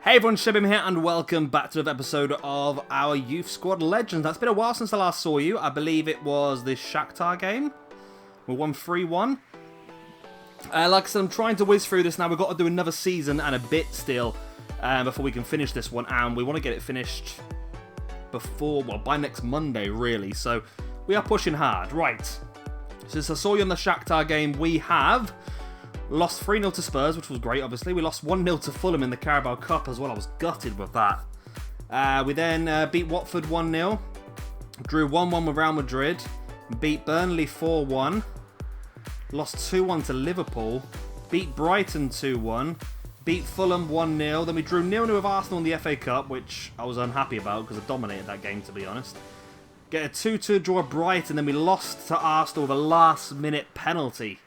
Hey everyone, Shebim here, and welcome back to another episode of our Youth Squad Legends. That's been a while since I last saw you. I believe it was this Shakhtar game. We won 3-1. Like I said, I'm trying to whiz through this now. We've got to do another season and a bit still before we can finish this one. And we want to get it finished by next Monday, really. So we are pushing hard. Right. Since I saw you in the Shakhtar game, we have lost 3-0 to Spurs, which was great, obviously. We lost 1-0 to Fulham in the Carabao Cup as well. I was gutted with that. We then beat Watford 1-0. Drew 1-1 with Real Madrid. Beat Burnley 4-1. Lost 2-1 to Liverpool. Beat Brighton 2-1. Beat Fulham 1-0. Then we drew 0-0 with Arsenal in the FA Cup, which I was unhappy about because I dominated that game, to be honest. Get a 2-2 draw at Brighton. Then we lost to Arsenal with a last-minute penalty.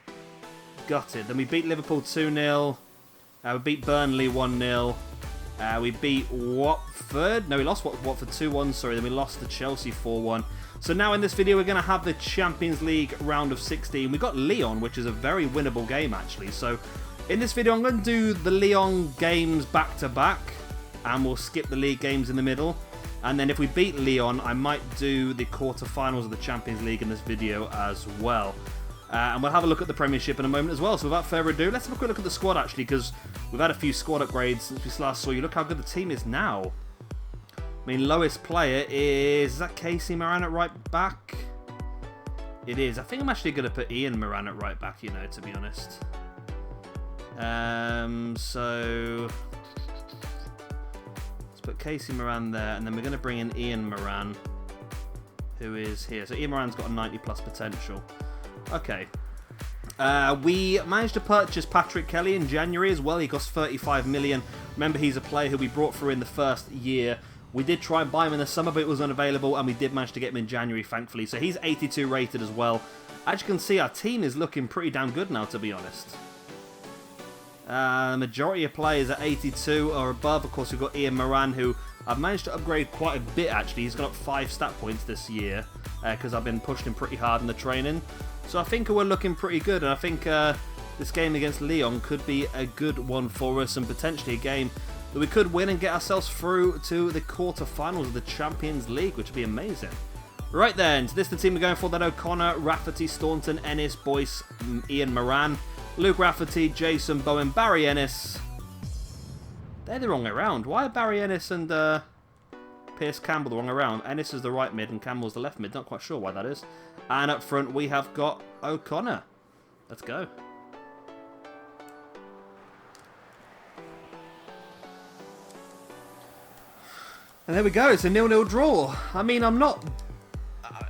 Gutted. Then we beat Liverpool 2-0. We beat Burnley 1-0. We beat Watford. No, we lost Watford 2-1, sorry. Then we lost to Chelsea 4-1. So now in this video, we're going to have the Champions League round of 16. We got Lyon, which is a very winnable game, actually. So in this video, I'm going to do the Lyon games back-to-back. And we'll skip the league games in the middle. And then if we beat Lyon, I might do the quarterfinals of the Champions League in this video as well. And we'll have a look at the Premiership in a moment as well. So without further ado, let's have a quick look at the squad, actually, because we've had a few squad upgrades since we last saw you. Look how good the team is now. I mean, lowest player is that Casey Moran at right back? It is. I think I'm actually going to put Ian Moran at right back, you know, to be honest. So let's put Casey Moran there, and then we're going to bring in Ian Moran, who is here. So Ian Moran's got a 90+ potential. Okay. We managed to purchase Patrick Kelly in January as well. He cost 35 million. Remember, he's a player who we brought through in the first year. We did try and buy him in the summer, but it was unavailable, and we did manage to get him in January, thankfully. So he's 82 rated as well. As you can see, our team is looking pretty damn good now, to be honest. The majority of players at 82 or above. Of course, we've got Ian Moran, who I've managed to upgrade quite a bit, actually. He's got up 5 stat points this year, because I've been pushing him pretty hard in the training. So I think we're looking pretty good, and I think this game against Lyon could be a good one for us, and potentially a game that we could win and get ourselves through to the quarterfinals of the Champions League, which would be amazing. Right then, so this is the team we're going for. Then O'Connor, Rafferty, Staunton, Ennis, Boyce, Ian Moran, Luke Rafferty, Jason Bowen, Barry Ennis. They're the wrong way around. Why are Barry Ennis and Pierce Campbell the wrong way around? Ennis is the right mid and Campbell's the left mid. Not quite sure why that is. And up front, we have got O'Connor. Let's go. And there we go. It's a 0-0 draw. I mean, I'm not...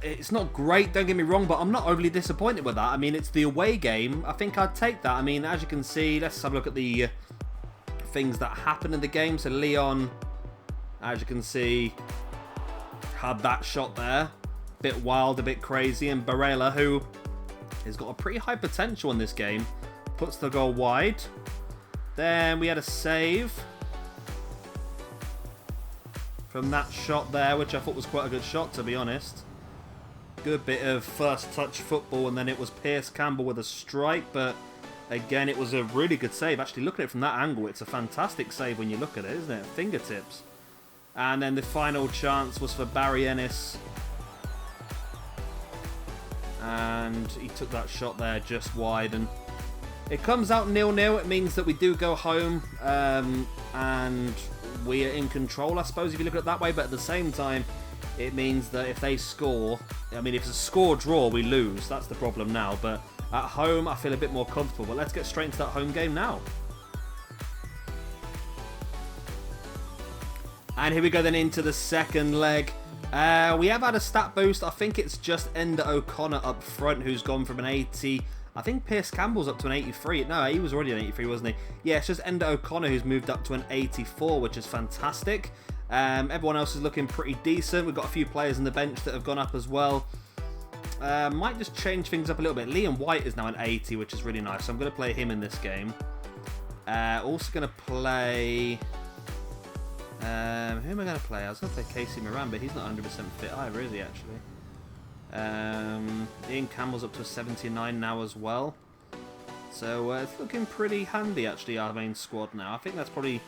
it's not great, don't get me wrong, but I'm not overly disappointed with that. I mean, it's the away game. I think I'd take that. I mean, as you can see, let's have a look at the things that happened in the game. So Lyon, as you can see, had that shot there. Bit wild, a bit crazy, and Barella, who has got a pretty high potential in this game, puts the goal wide. Then we had a save from that shot there, which I thought was quite a good shot, to be honest. Good bit of first touch football, and then it was Pierce Campbell with a strike, but again, it was a really good save. Actually, looking at it from that angle, it's a fantastic save when you look at it, isn't it? Fingertips. And then the final chance was for Barry Ennis. And he took that shot there just wide, and it comes out 0-0. It means that we do go home, and we are in control, I suppose, if you look at it that way. But at the same time, it means that if they score, I mean, if it's a score draw, we lose. That's the problem now. But at home, I feel a bit more comfortable. But let's get straight into that home game now. And here we go then into the second leg. We have had a stat boost. I think it's just Ender O'Connor up front, who's gone from an 80. I think Pierce Campbell's up to an 83. No, he was already an 83, wasn't he? Yeah, it's just Ender O'Connor who's moved up to an 84, which is fantastic. Everyone else is looking pretty decent. We've got a few players on the bench that have gone up as well. Might just change things up a little bit. Liam White is now an 80, which is really nice. So I'm going to play him in this game. Also going to play... who am I going to play? I was going to play Casey Moran, but he's not 100% fit either, is he, actually? Ian Campbell's up to a 79 now as well. So it's looking pretty handy, actually, our main squad now. I think that's probably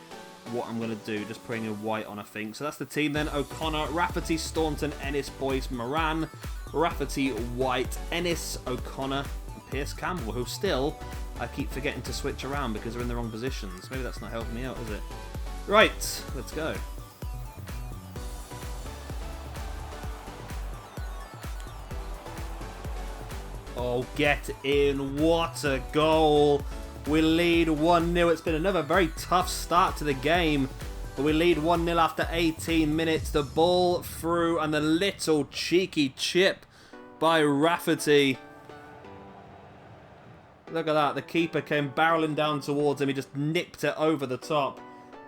what I'm going to do, just putting in white on, I think. So that's the team then. O'Connor, Rafferty, Staunton, Ennis, Boyce, Moran, Rafferty, White, Ennis, O'Connor, and Pierce Campbell, who still I keep forgetting to switch around because they're in the wrong positions. Maybe that's not helping me out, is it? Right, let's go. Oh, get in. What a goal. We lead 1-0. It's been another very tough start to the game. But we lead 1-0 after 18 minutes. The ball through and the little cheeky chip by Rafferty. Look at that. The keeper came barreling down towards him. He just nipped it over the top.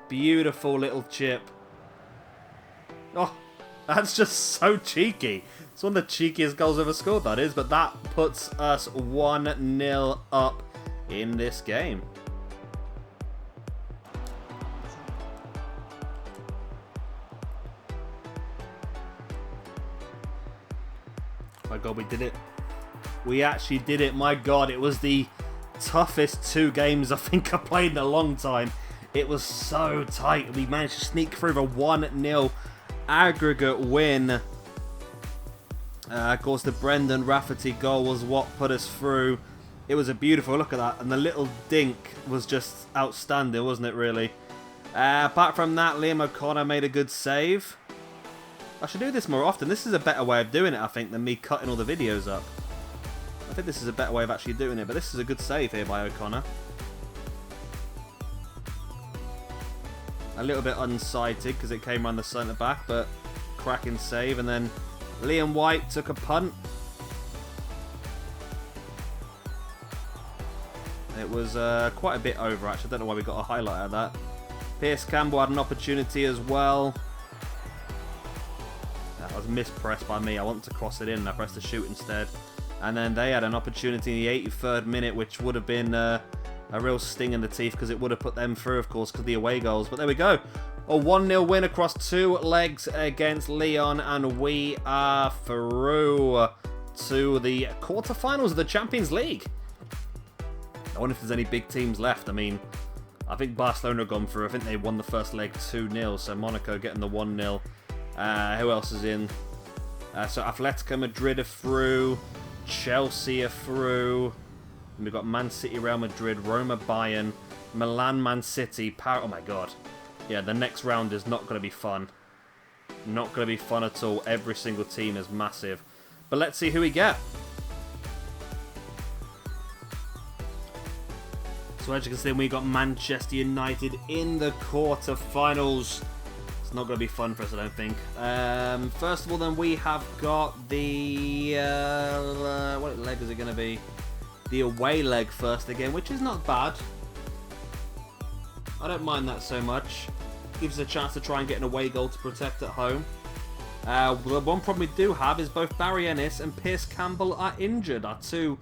Beautiful little chip. Oh, that's just so cheeky. It's one of the cheekiest goals ever scored, that is. But that puts us 1-0 up in this game. My God, we did it. We actually did it. My God, it was the toughest 2 games I think I played in a long time. It was so tight. We managed to sneak through the 1-0 aggregate win. Of course, the Brendan Rafferty goal was what put us through. It was a beautiful look at that, and the little dink was just outstanding, wasn't it, really? Apart from that, Liam O'Connor made a good save. I should do this more often. This is a better way of doing it, I think, than me cutting all the videos up. I think this is a better way of actually doing it, but this is a good save here by O'Connor. A little bit unsighted because it came around the centre back, but cracking save. And then Liam White took a punt. It was quite a bit over, actually. I don't know why we got a highlight of that. Pierce Campbell had an opportunity as well. That was mispressed by me. I wanted to cross it in and I pressed the shoot instead. And then they had an opportunity in the 83rd minute, which would have been a real sting in the teeth because it would have put them through, of course, because of the away goals. But there we go. A 1-0 win across 2 legs against Leon, and we are through to the quarterfinals of the Champions League. I wonder if there's any big teams left. I mean, I think Barcelona have gone through. I think they won the first leg 2-0, so Monaco getting the 1-0. Who else is in? So Atletico Madrid are through. Chelsea are through. And we've got Man City, Real Madrid, Roma, Bayern, Milan, Man City, Oh my God. Yeah, the next round is not going to be fun. Not going to be fun at all. Every single team is massive. But let's see who we get. So as you can see, we got Manchester United in the quarterfinals. It's not going to be fun for us, I don't think. First of all, then we have got the... what leg is it going to be? The away leg first again, which is not bad. I don't mind that so much. Gives us a chance to try and get an away goal to protect at home. The one problem we do have is both Barry Ennis and Pierce Campbell are injured. Our 2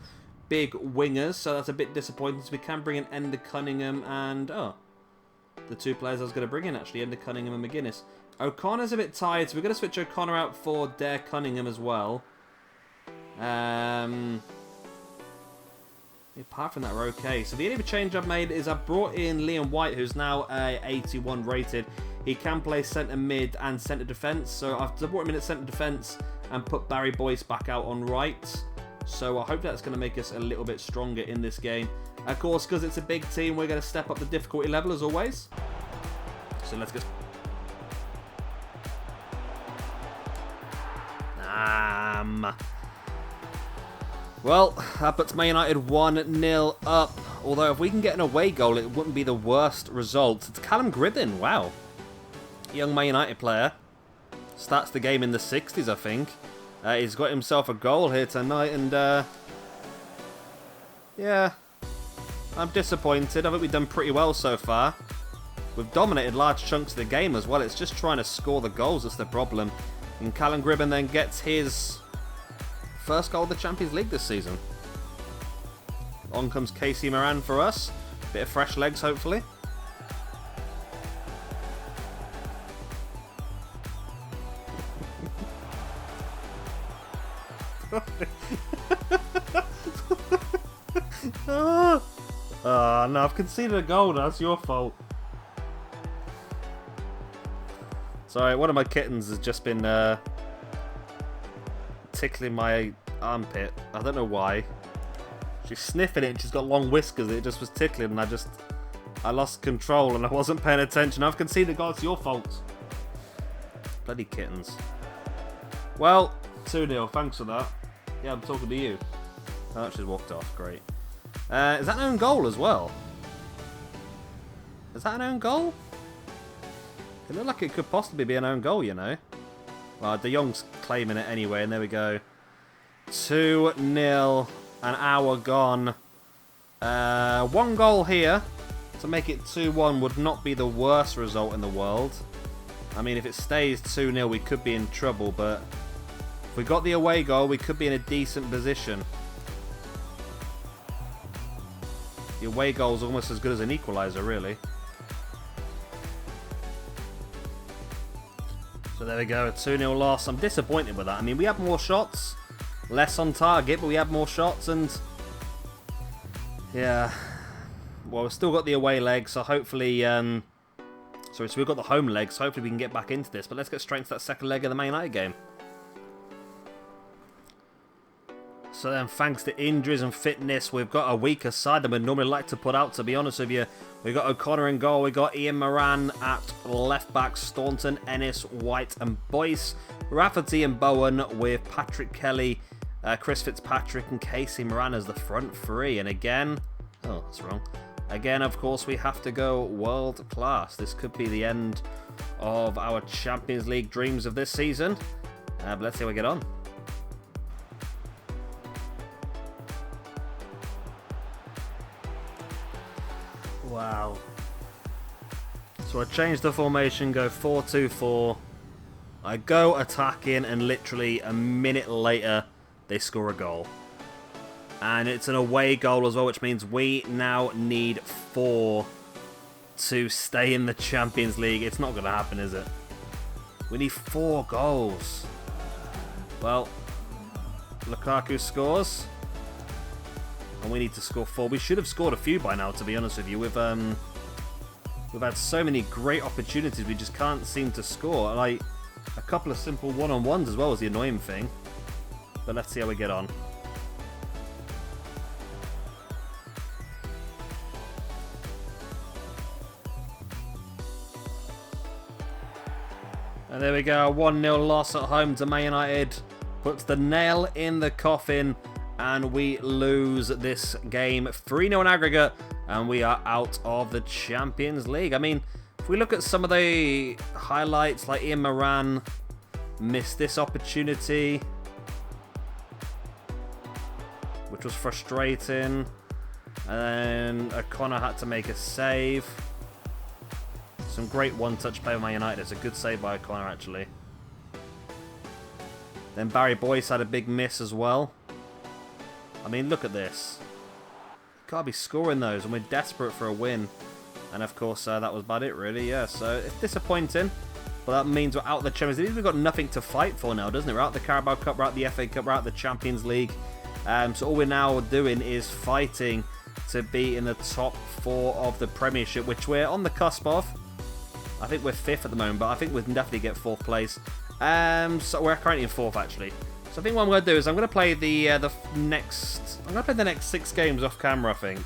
big wingers, so that's a bit disappointing. So we can bring in Ender Cunningham and... oh, the 2 players I was going to bring in, actually. Ender Cunningham and McGuinness. O'Connor's a bit tired, so we're going to switch O'Connor out for Dare Cunningham as well. Apart from that, we're okay. So the only change I've made is I've brought in Liam White, who's now 81 rated. He can play centre mid and centre defence. So I've brought him in at centre defence and put Barry Boyce back out on right. So I hope that's going to make us a little bit stronger in this game. Of course, because it's a big team, we're going to step up the difficulty level as always. So let's get... Well, that puts Man United 1-0 up. Although if we can get an away goal, it wouldn't be the worst result. It's Callum Gribbin, wow. Young Man United player. Starts the game in the 60s, I think. He's got himself a goal here tonight, and yeah, I'm disappointed. I think we've done pretty well so far. We've dominated large chunks of the game as well. It's just trying to score the goals that's the problem. And Callum Gribbin then gets his first goal of the Champions League this season. On comes Casey Moran for us. Bit of fresh legs, hopefully. Oh, no, I've conceded a goal. That's your fault. Sorry, one of my kittens has just been tickling my armpit. I don't know why. She's sniffing it and she's got long whiskers. It just was tickling and I lost control and I wasn't paying attention. I've conceded a goal. It's your fault. Bloody kittens. Well, 2-0. Thanks for that. Yeah, I'm talking to you. Oh, she's walked off. Great. Is that an own goal as well? Is that an own goal? It looked like it could possibly be an own goal, you know. Well, De Jong's claiming it anyway, and there we go. 2-0. An hour gone. One goal here to make it 2-1 would not be the worst result in the world. I mean, if it stays 2-0, we could be in trouble, but if we got the away goal, we could be in a decent position. The away goal is almost as good as an equaliser, really. So there we go, a 2-0 loss. I'm disappointed with that. I mean, we had more shots, less on target, but we had more shots, and yeah. Well, we've still got the away leg, so hopefully, so we've got the home leg, so hopefully we can get back into this. But let's get straight into that second leg of the Man United game. So then, thanks to injuries and fitness, we've got a weaker side than we'd normally like to put out, to be honest with you. We've got O'Connor in goal, we've got Ian Moran at left back, Staunton, Ennis, White and Boyce. Rafferty and Bowen with Patrick Kelly, Chris Fitzpatrick and Casey Moran as the front three. And again, oh, that's wrong. Again, of course, we have to go world class. This could be the end of our Champions League dreams of this season. But let's see how we get on. Wow. So I changed the formation, go 4-2-4. I go attacking, and literally a minute later, they score a goal. And it's an away goal as well, which means we now need 4 to stay in the Champions League. It's not going to happen, is it? We need 4 goals. Well, Lukaku scores. And we need to score 4. We should have scored a few by now, to be honest with you. We've had so many great opportunities, we just can't seem to score. Like, a couple of simple one-on-ones as well was the annoying thing. But let's see how we get on. And there we go, a 1-0 loss at home to Man United. Puts the nail in the coffin. And we lose this game 3-0 in aggregate, and we are out of the Champions League. I mean, if we look at some of the highlights, like Ian Moran missed this opportunity, which was frustrating. And then O'Connor had to make a save. Some great one-touch play by Man United. It's a good save by O'Connor, actually. Then Barry Boyce had a big miss as well. I mean, look at this. Can't be scoring those, and we're desperate for a win. And of course, that was about it, really. Yeah, so it's disappointing. But that means we're out of the Champions League. We've got nothing to fight for now, doesn't it? We're out of the Carabao Cup, we're out of the FA Cup, we're out of the Champions League. So all we're now doing is fighting to be in the top 4 of the Premiership, which we're on the cusp of. I think we're 5th at the moment, but I think we'll definitely get 4th place. So we're currently in 4th, actually. So I think what I'm going to do is I'm going to play the next 6 games off camera, I think.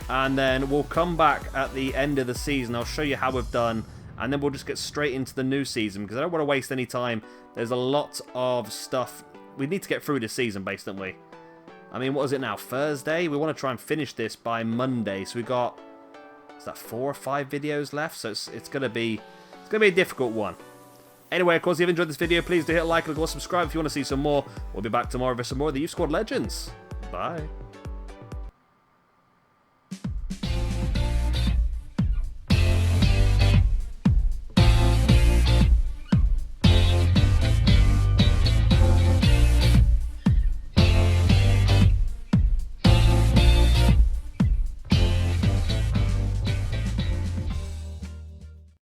And then we'll come back at the end of the season. I'll show you how we've done. And then we'll just get straight into the new season, because I don't want to waste any time. There's a lot of stuff. We need to get through this season, basically, don't we? I mean, what is it now? Thursday? We want to try and finish this by Monday. So we've got, is that 4 or 5 videos left? So it's going to be a difficult one. Anyway, of course, if you've enjoyed this video, please do hit a like and of course subscribe if you want to see some more. We'll be back tomorrow for some more of the Youth Squad Legends. Bye.